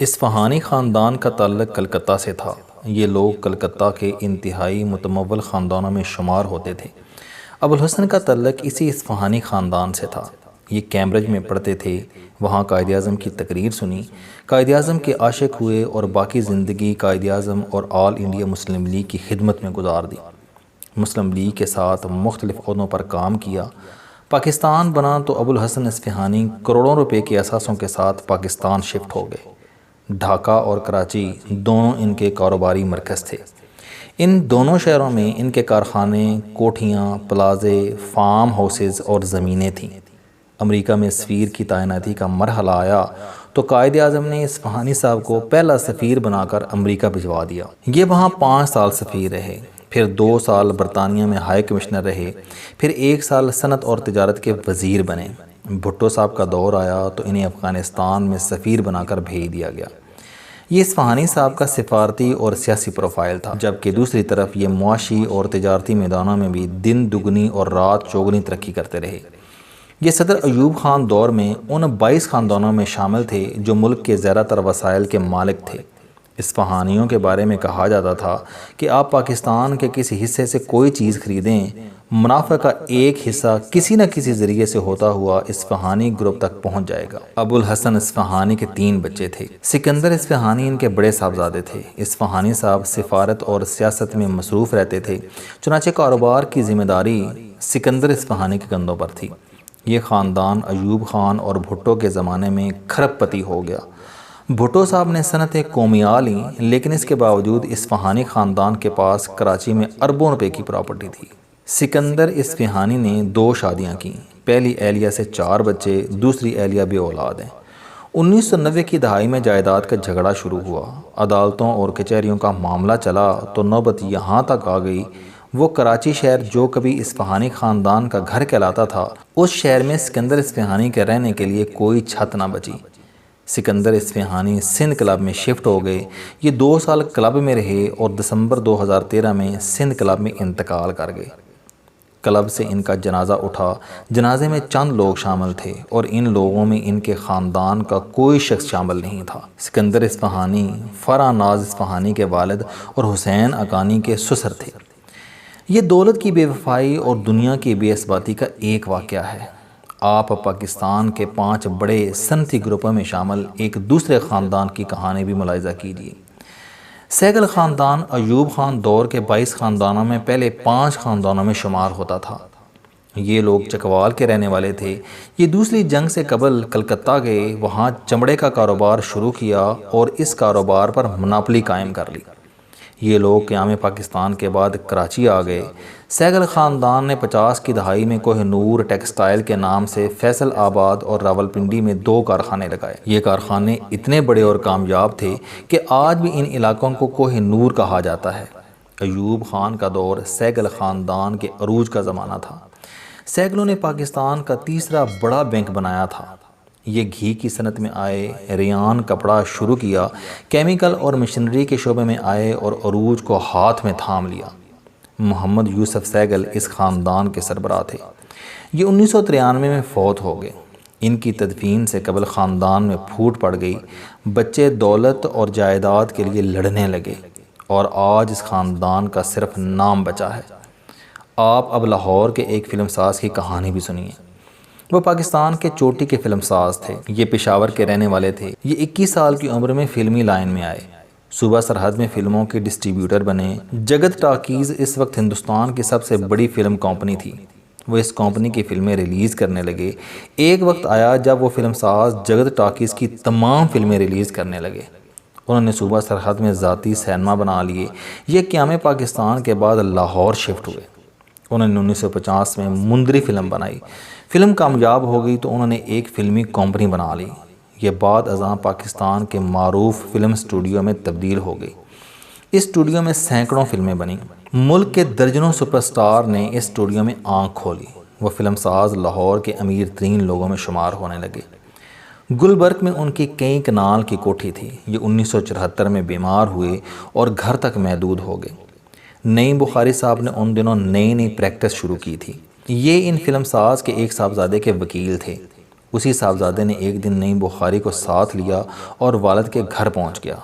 اصفہانی خاندان کا تعلق کلکتہ سے تھا۔ یہ لوگ کلکتہ کے انتہائی متمول خاندانوں میں شمار ہوتے تھے۔ ابوالحسن کا تعلق اسی اصفہانی خاندان سے تھا۔ یہ کیمبرج میں پڑھتے تھے، وہاں قائد اعظم کی تقریر سنی، قائد اعظم کے عاشق ہوئے اور باقی زندگی قائد اعظم اور آل انڈیا مسلم لیگ کی خدمت میں گزار دی۔ مسلم لیگ کے ساتھ مختلف عہدوں پر کام کیا۔ پاکستان بنا تو ابوالحسن اصفہانی کروڑوں روپے کے اثاثوں کے ساتھ پاکستان شفٹ ہو گئے۔ ڈھاکہ اور کراچی دونوں ان کے کاروباری مرکز تھے۔ ان دونوں شہروں میں ان کے کارخانے، کوٹھیاں، پلازے، فارم ہاؤسز اور زمینیں تھیں۔ امریکہ میں سفیر کی تعیناتی کا مرحلہ آیا تو قائد اعظم نے اصفہانی صاحب کو پہلا سفیر بنا کر امریکہ بھجوا دیا۔ یہ وہاں 5 سال سفیر رہے، پھر 2 سال برطانیہ میں ہائی کمشنر رہے، پھر 1 سال صنعت اور تجارت کے وزیر بنے۔ بھٹو صاحب کا دور آیا تو انہیں افغانستان میں سفیر بنا کر بھیج دیا گیا۔ یہ اصفہانی صاحب کا سفارتی اور سیاسی پروفائل تھا، جبکہ دوسری طرف یہ معاشی اور تجارتی میدانوں میں بھی دن دگنی اور رات چوگنی ترقی کرتے رہے۔ یہ صدر ایوب خان دور میں ان 22 خاندانوں میں شامل تھے جو ملک کے زیادہ تر وسائل کے مالک تھے۔ اصفہانیوں کے بارے میں کہا جاتا تھا کہ آپ پاکستان کے کسی حصے سے کوئی چیز خریدیں، منافع کا ایک حصہ کسی نہ کسی ذریعے سے ہوتا ہوا اصفہانی گروپ تک پہنچ جائے گا۔ ابوالحسن اصفہانی کے 3 بچے تھے۔ سکندر اصفہانی ان کے بڑے صاحبزادے تھے۔ اصفہانی صاحب سفارت اور سیاست میں مصروف رہتے تھے، چنانچہ کاروبار کی ذمہ داری سکندر اصفہانی کے کندھوں پر تھی۔ یہ خاندان ایوب خان اور بھٹو کے زمانے میں کھرب پتی ہو گیا۔ بھٹو صاحب نے صنعتیں قومیہ لیں، لیکن اس کے باوجود اصفہانی خاندان کے پاس کراچی میں اربوں روپے کی پراپرٹی تھی۔ سکندر اصفہانی نے 2 شادیاں کیں۔ پہلی اہلیہ سے 4 بچے، دوسری اہلیہ بے اولاد ہیں۔ 1990 کی دہائی میں جائیداد کا جھگڑا شروع ہوا۔ عدالتوں اور کچہریوں کا معاملہ چلا تو نوبت یہاں تک آ گئی، وہ کراچی شہر جو کبھی اصفہانی خاندان کا گھر کہلاتا تھا، اس شہر میں سکندر اصفہانی کے رہنے کے لیے کوئی چھت نہ بچی۔ سکندر اصفہانی سندھ کلب میں شفٹ ہو گئے۔ یہ 2 سال کلب میں رہے اور دسمبر 2013 میں سندھ کلب میں انتقال کر گئے۔ کلب سے ان کا جنازہ اٹھا۔ جنازے میں چند لوگ شامل تھے اور ان لوگوں میں ان کے خاندان کا کوئی شخص شامل نہیں تھا۔ سکندر اصفہانی فرح ناز اصفہانی کے والد اور حسین اکانی کے سسر تھے۔ یہ دولت کی بے وفائی اور دنیا کی بے اثباتی کا ایک واقعہ ہے۔ آپ پاکستان کے 5 بڑے صنعتی گروپوں میں شامل ایک دوسرے خاندان کی کہانی بھی ملاحظہ کیجیے۔ سہگل خاندان ایوب خان دور کے 22 خاندانوں میں پہلے 5 خاندانوں میں شمار ہوتا تھا۔ یہ لوگ چکوال کے رہنے والے تھے۔ یہ دوسری جنگ سے قبل کلکتہ گئے، وہاں چمڑے کا کاروبار شروع کیا اور اس کاروبار پر مناپلی قائم کر لی۔ یہ لوگ قیام پاکستان کے بعد کراچی آ گئے۔ سہگل خاندان نے 50 کی دہائی میں کوہ نور ٹیکسٹائل کے نام سے فیصل آباد اور راولپنڈی میں 2 کارخانے لگائے۔ یہ کارخانے اتنے بڑے اور کامیاب تھے کہ آج بھی ان علاقوں کو کوہ نور کہا جاتا ہے۔ ایوب خان کا دور سہگل خاندان کے عروج کا زمانہ تھا۔ سہگلوں نے پاکستان کا تیسرا بڑا بینک بنایا تھا۔ یہ گھی کی صنعت میں آئے، ریان کپڑا شروع کیا، کیمیکل اور مشینری کے شعبے میں آئے اور عروج کو ہاتھ میں تھام لیا۔ محمد یوسف سہگل اس خاندان کے سربراہ تھے۔ یہ 1993 میں فوت ہو گئے۔ ان کی تدفین سے قبل خاندان میں پھوٹ پڑ گئی۔ بچے دولت اور جائیداد کے لیے لڑنے لگے اور آج اس خاندان کا صرف نام بچا ہے۔ آپ اب لاہور کے ایک فلم ساز کی کہانی بھی سنیے۔ وہ پاکستان کے چوٹی کے فلم ساز تھے۔ یہ پشاور کے رہنے والے تھے۔ یہ 21 سال کی عمر میں فلمی لائن میں آئے۔ صوبہ سرحد میں فلموں کے ڈسٹریبیوٹر بنے۔ جگت ٹاکیز اس وقت ہندوستان کی سب سے بڑی فلم کمپنی تھی۔ وہ اس کمپنی کی فلمیں ریلیز کرنے لگے۔ ایک وقت آیا جب وہ فلم ساز جگت ٹاکیز کی تمام فلمیں ریلیز کرنے لگے۔ انہوں نے صوبہ سرحد میں ذاتی سینما بنا لیے۔ یہ قیام پاکستان کے بعد لاہور شفٹ ہوئے۔ انہوں نے 1950 میں مندری فلم بنائی۔ فلم کامیاب ہو گئی تو انہوں نے ایک فلمی کمپنی بنا لی۔ یہ بعد ازاں پاکستان کے معروف فلم اسٹوڈیو میں تبدیل ہو گئی۔ اس اسٹوڈیو میں سینکڑوں فلمیں بنیں۔ ملک کے درجنوں سپر سٹار نے اس اسٹوڈیو میں آنکھ کھولی۔ وہ فلم ساز لاہور کے امیر ترین لوگوں میں شمار ہونے لگے۔ گلبرگ میں ان کی کئی کنال کی کوٹھی تھی۔ یہ 1974 میں بیمار ہوئے اور گھر تک محدود ہو گئے۔ نئی بخاری صاحب نے ان دنوں نئی پریکٹس شروع کی تھی۔ یہ ان فلم ساز کے ایک صاحبزادے کے وکیل تھے۔ اسی صاحبزادے نے ایک دن نعیم بخاری کو ساتھ لیا اور والد کے گھر پہنچ گیا۔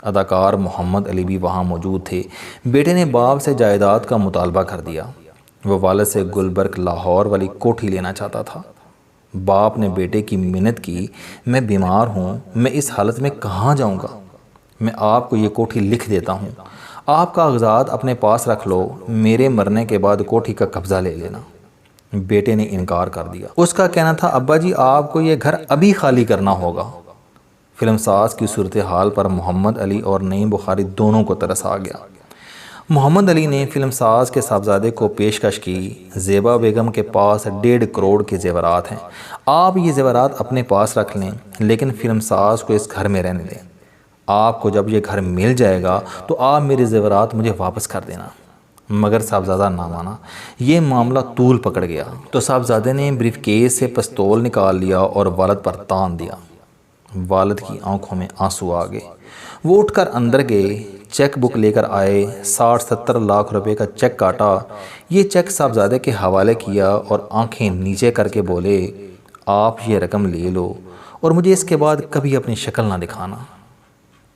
اداکار محمد علی بھی وہاں موجود تھے۔ بیٹے نے باپ سے جائیداد کا مطالبہ کر دیا۔ وہ والد سے گلبرگ لاہور والی کوٹھی لینا چاہتا تھا۔ باپ نے بیٹے کی منت کی، میں بیمار ہوں، میں اس حالت میں کہاں جاؤں گا؟ میں آپ کو یہ کوٹھی لکھ دیتا ہوں، آپ کاغذات اپنے پاس رکھ لو، میرے مرنے کے بعد کوٹھی کا قبضہ لے لینا۔ بیٹے نے انکار کر دیا۔ اس کا کہنا تھا ابا جی آپ کو یہ گھر ابھی خالی کرنا ہوگا۔ فلم ساز کی صورتحال پر محمد علی اور نعیم بخاری دونوں کو ترس آ گیا۔ محمد علی نے فلم ساز کے صاحبزادے کو پیشکش کی، زیبا بیگم کے پاس 1.5 کروڑ کے زیورات ہیں، آپ یہ زیورات اپنے پاس رکھ لیں، لیکن فلم ساز کو اس گھر میں رہنے دیں۔ آپ کو جب یہ گھر مل جائے گا تو آپ میرے زیورات مجھے واپس کر دینا۔ مگر صاحبزادہ نہ مانا۔ یہ معاملہ طول پکڑ گیا تو صاحبزادے نے بریف کیس سے پستول نکال لیا اور والد پر تان دیا۔ والد کی آنکھوں میں آنسو آ گئے۔ وہ اٹھ کر اندر گئے، چیک بک لے کر آئے، 60-70 لاکھ روپے کا چیک کاٹا۔ یہ چیک صاحبزادے کے حوالے کیا اور آنکھیں نیچے کر کے بولے، آپ یہ رقم لے لو اور مجھے اس کے بعد کبھی اپنی شکل نہ دکھانا۔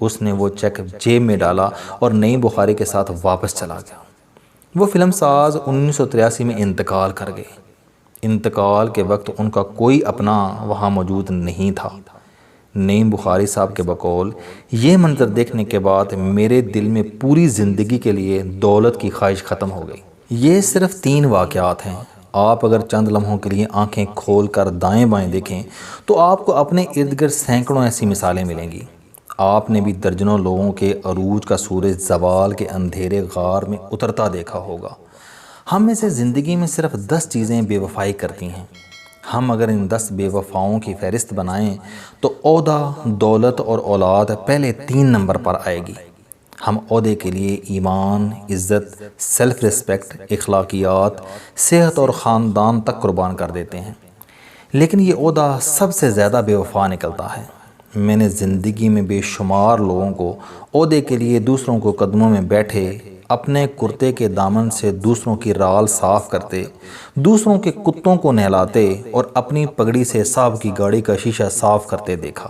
اس نے وہ چیک جیب میں ڈالا اور نعیم بخاری کے ساتھ واپس چلا گیا۔ وہ فلم ساز 1983 میں انتقال کر گئے۔ انتقال کے وقت ان کا کوئی اپنا وہاں موجود نہیں تھا۔ نعیم بخاری صاحب کے بقول، یہ منظر دیکھنے کے بعد میرے دل میں پوری زندگی کے لیے دولت کی خواہش ختم ہو گئی۔ یہ صرف 3 واقعات ہیں۔ آپ اگر چند لمحوں کے لیے آنکھیں کھول کر دائیں بائیں دیکھیں تو آپ کو اپنے ارد گرد سینکڑوں ایسی مثالیں ملیں گی۔ آپ نے بھی درجنوں لوگوں کے عروج کا سورج زوال کے اندھیرے غار میں اترتا دیکھا ہوگا۔ ہم میں سے زندگی میں صرف 10 چیزیں بے وفائی کرتی ہیں۔ ہم اگر ان 10 بے وفاؤں کی فہرست بنائیں تو عہدہ، دولت اور اولاد پہلے 3 نمبر پر آئے گی۔ ہم عہدے کے لیے ایمان، عزت، سیلف ریسپیکٹ، اخلاقیات، صحت اور خاندان تک قربان کر دیتے ہیں، لیکن یہ عہدہ سب سے زیادہ بے وفا نکلتا ہے۔ میں نے زندگی میں بے شمار لوگوں کو عہدے کے لیے دوسروں کو قدموں میں بیٹھے، اپنے کرتے کے دامن سے دوسروں کی رال صاف کرتے، دوسروں کے کتوں کو نہلاتے اور اپنی پگڑی سے صاحب کی گاڑی کا شیشہ صاف کرتے دیکھا،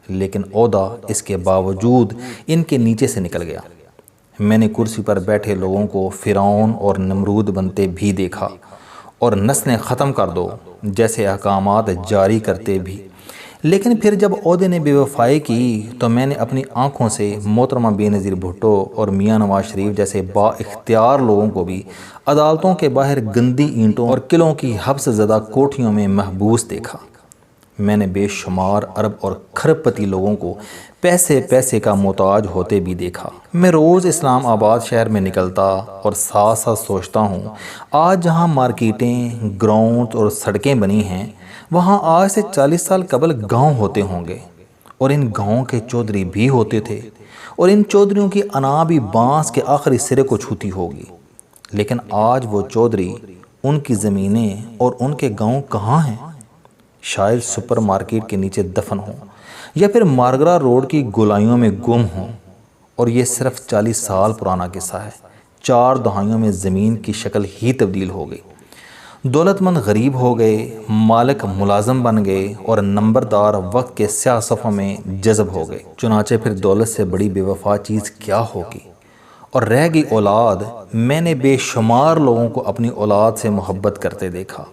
لیکن عہدہ اس کے باوجود ان کے نیچے سے نکل گیا۔ میں نے کرسی پر بیٹھے لوگوں کو فرعون اور نمرود بنتے بھی دیکھا اور نسلیں ختم کر دو جیسے احکامات جاری کرتے بھی، لیکن پھر جب عہدے نے بے وفائی کی تو میں نے اپنی آنکھوں سے محترمہ بے نظیر بھٹو اور میاں نواز شریف جیسے با اختیار لوگوں کو بھی عدالتوں کے باہر گندی اینٹوں اور قلعوں کی حبس زدہ کوٹھیوں میں محبوس دیکھا۔ میں نے بے شمار ارب اور کھرب پتی لوگوں کو پیسے کا محتاج ہوتے بھی دیکھا۔ میں روز اسلام آباد شہر میں نکلتا اور ساتھ ساتھ سوچتا ہوں، آج جہاں مارکیٹیں، گراؤنڈ اور سڑکیں بنی ہیں، وہاں آج سے 40 سال قبل گاؤں ہوتے ہوں گے، اور ان گاؤں کے چودھری بھی ہوتے تھے، اور ان چودھریوں کی انا بھی بانس کے آخری سرے کو چھوتی ہوگی، لیکن آج وہ چودھری، ان کی زمینیں اور ان کے گاؤں کہاں ہیں؟ شاید سپر مارکیٹ کے نیچے دفن ہوں، یا پھر مارگرا روڈ کی گولائیوں میں گم ہوں۔ اور یہ صرف 40 سال پرانا قصہ ہے۔ 4 دہائیوں میں زمین کی شکل ہی تبدیل ہو گئی۔ دولت مند غریب ہو گئے، مالک ملازم بن گئے اور نمبردار وقت کے سیاہ صفوں میں جذب ہو گئے۔ چنانچہ پھر دولت سے بڑی بے وفا چیز کیا ہوگی؟ اور رہ گئی اولاد۔ میں نے بے شمار لوگوں کو اپنی اولاد سے محبت کرتے دیکھا۔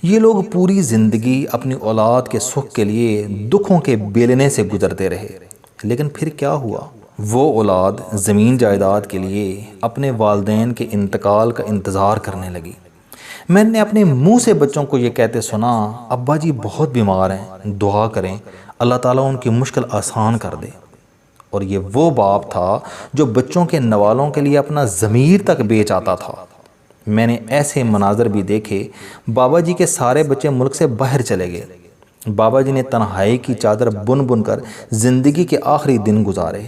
یہ لوگ پوری زندگی اپنی اولاد کے سکھ کے لیے دکھوں کے بیلنے سے گزرتے رہے، لیکن پھر کیا ہوا؟ وہ اولاد زمین جائیداد کے لیے اپنے والدین کے انتقال کا انتظار کرنے لگی۔ میں نے اپنے منہ سے بچوں کو یہ کہتے سنا، ابا جی بہت بیمار ہیں، دعا کریں اللہ تعالیٰ ان کی مشکل آسان کر دے۔ اور یہ وہ باپ تھا جو بچوں کے نوالوں کے لیے اپنا ضمیر تک بیچ آتا تھا۔ میں نے ایسے مناظر بھی دیکھے، بابا جی کے سارے بچے ملک سے باہر چلے گئے، بابا جی نے تنہائی کی چادر بن بن کر زندگی کے آخری دن گزارے۔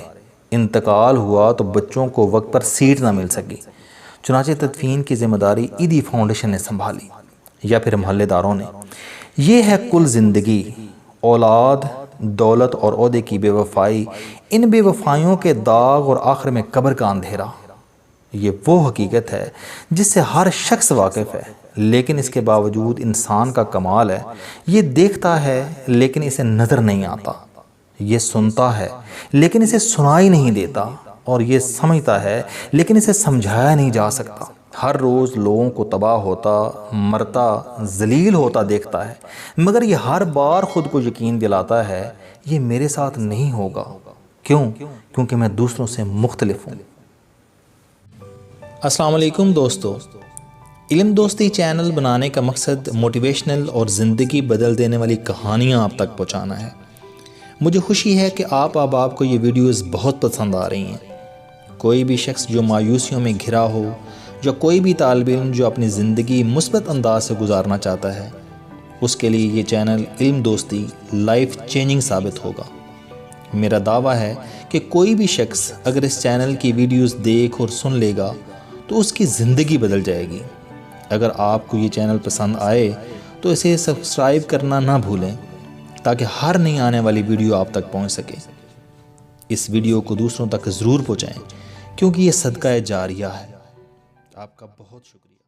انتقال ہوا تو بچوں کو وقت پر سیٹ نہ مل سکی، چنانچہ تدفین کی ذمہ داری ایدی فاؤنڈیشن نے سنبھالی، یا پھر محلے داروں نے۔ یہ ہے کل زندگی، اولاد، دولت اور عہدے کی بے وفائی، ان بے وفائیوں کے داغ اور آخر میں قبر کا اندھیرا۔ یہ وہ حقیقت ہے جس سے ہر شخص واقف ہے، لیکن اس کے باوجود انسان کا کمال ہے، یہ دیکھتا ہے لیکن اسے نظر نہیں آتا، یہ سنتا ہے لیکن اسے سنائی نہیں دیتا، اور یہ سمجھتا ہے لیکن اسے سمجھایا نہیں جا سکتا۔ ہر روز لوگوں کو تباہ ہوتا، مرتا، ذلیل ہوتا دیکھتا ہے، مگر یہ ہر بار خود کو یقین دلاتا ہے یہ میرے ساتھ نہیں ہوگا۔ کیوں؟ کیونکہ میں دوسروں سے مختلف ہوں۔ السلام علیکم دوستو، علم دوستی چینل بنانے کا مقصد موٹیویشنل اور زندگی بدل دینے والی کہانیاں آپ تک پہنچانا ہے۔ مجھے خوشی ہے کہ آپ کو یہ ویڈیوز بہت پسند آ رہی ہیں۔ کوئی بھی شخص جو مایوسیوں میں گھرا ہو، یا کوئی بھی طالب علم جو اپنی زندگی مثبت انداز سے گزارنا چاہتا ہے، اس کے لیے یہ چینل علم دوستی لائف چینجنگ ثابت ہوگا۔ میرا دعویٰ ہے کہ کوئی بھی شخص اگر اس چینل کی ویڈیوز دیکھ اور سن لے گا تو اس کی زندگی بدل جائے گی۔ اگر آپ کو یہ چینل پسند آئے تو اسے سبسکرائب کرنا نہ بھولیں تاکہ ہر نئی آنے والی ویڈیو آپ تک پہنچ سکے۔ اس ویڈیو کو دوسروں تک ضرور پہنچائیں کیونکہ یہ صدقہ جاریہ ہے۔ آپ کا بہت شکریہ۔